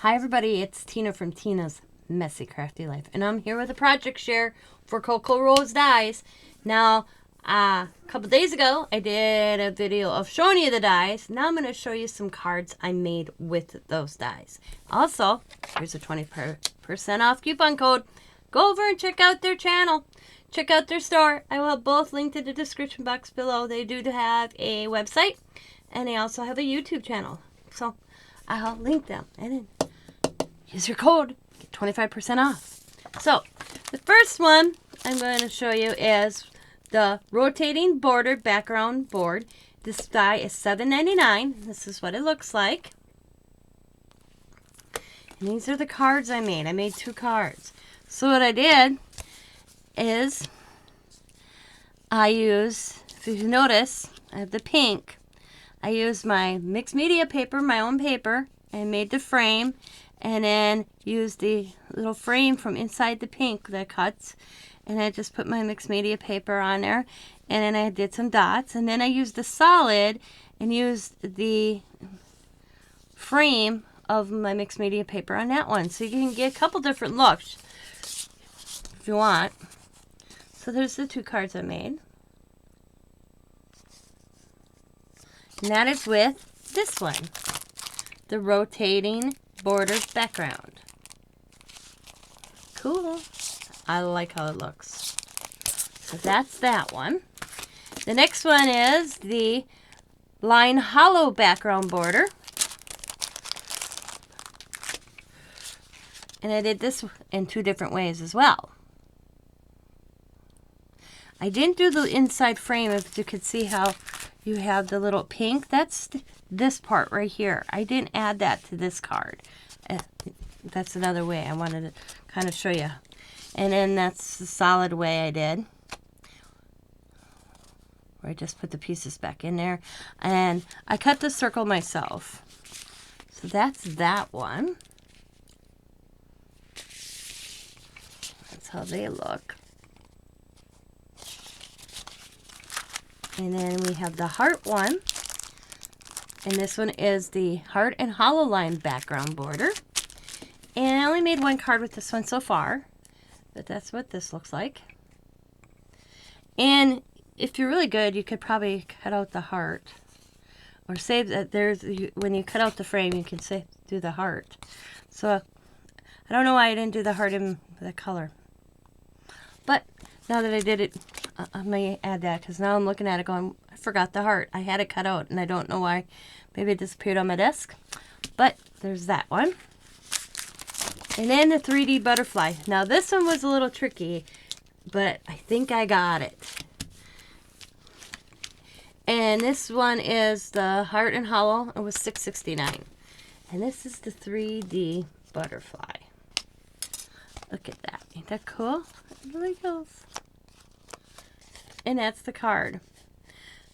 Hi everybody, it's Tina from Tina's Messy Crafty Life, and I'm here with a project share for Kokorosa dies. Now, a couple days ago, I did a video of showing you the dies. Now I'm going to show you some cards I made with those dies. Also, here's a 20% off coupon code. Go over and check out their channel. Check out their store. I will have both linked in the description box below. They do have a website, and they also have a YouTube channel. So, I'll link them. And then use your code, get 25% off. So, the first one I'm going to show you is the rotating border background board. This die is $7.99. This is what it looks like. And these are the cards I made. I made 2 cards. So what I did is I use, if you notice, I have the pink. I used my mixed media paper, my own paper, and made the frame. And then use the little frame from inside the pink that cuts. And I just put my mixed media paper on there. And then I did some dots. And then I used the solid and used the frame of my mixed media paper on that one. So you can get a couple different looks if you want. So there's the 2 cards I made. And that is with this one. The rotating border background. Cool. I like how it looks. So that's that one. The next one is the line hollow background border. And I did this in 2 different ways as well. I didn't do the inside frame, if you could see how you have the little pink. That's this part right here. I didn't add that to this card. That's another way I wanted to kind of show you. And then that's the solid way I did, where I just put the pieces back in there. And I cut the circle myself. So that's that one. That's how they look. And then we have the heart one. And this one is the heart and hollow line background border. And I only made 1 card with this one so far. But that's what this looks like. And if you're really good, you could probably cut out the heart. Or save that. When you cut out the frame, you can do the heart. So I don't know why I didn't do the heart in the color. But now that I did it, I may add that, because now I'm looking at it going, I forgot the heart. I had it cut out, and I don't know why. Maybe it disappeared on my desk. But there's that one. And then the 3D butterfly. Now this one was a little tricky, but I think I got it. And this one is the heart and hollow. It was $6.69. And this is the 3D butterfly. Look at that. Ain't that cool? It really goes. And that's the card.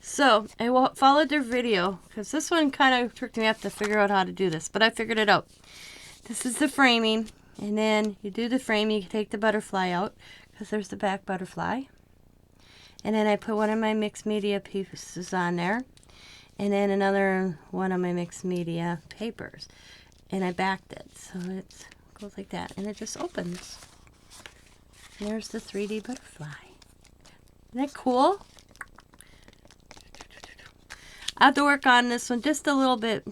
So I followed their video, because this one kind of tricked me up to figure out how to do this, but I figured it out. This is the framing, and then you do the frame, you take the butterfly out, because there's the back butterfly. And then I put one of my mixed media pieces on there, and then another one of my mixed media papers. And I backed it, so it goes like that, and it just opens. And there's the 3D butterfly. Isn't that cool? I have to work on this one just a little bit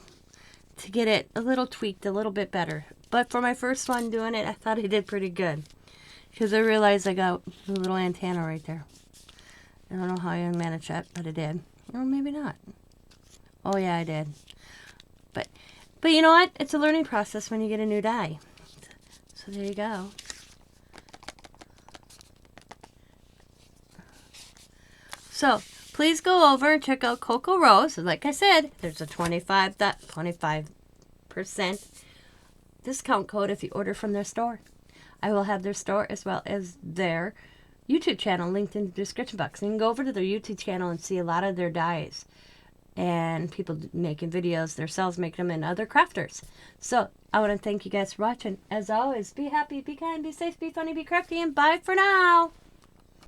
to get it a little tweaked, a little bit better. But for my first one doing it, I thought I did pretty good. Because I realized I got a little antenna right there. I don't know how I managed that, but I did. Or maybe not. Oh yeah, I did. But you know what? It's a learning process when you get a new die. So there you go. So, please go over and check out Kokorosa. Like I said, there's a 25% discount code if you order from their store. I will have their store as well as their YouTube channel linked in the description box. You can go over to their YouTube channel and see a lot of their dies. And people making videos themselves, making them, and other crafters. So, I want to thank you guys for watching. As always, be happy, be kind, be safe, be funny, be crafty, and bye for now.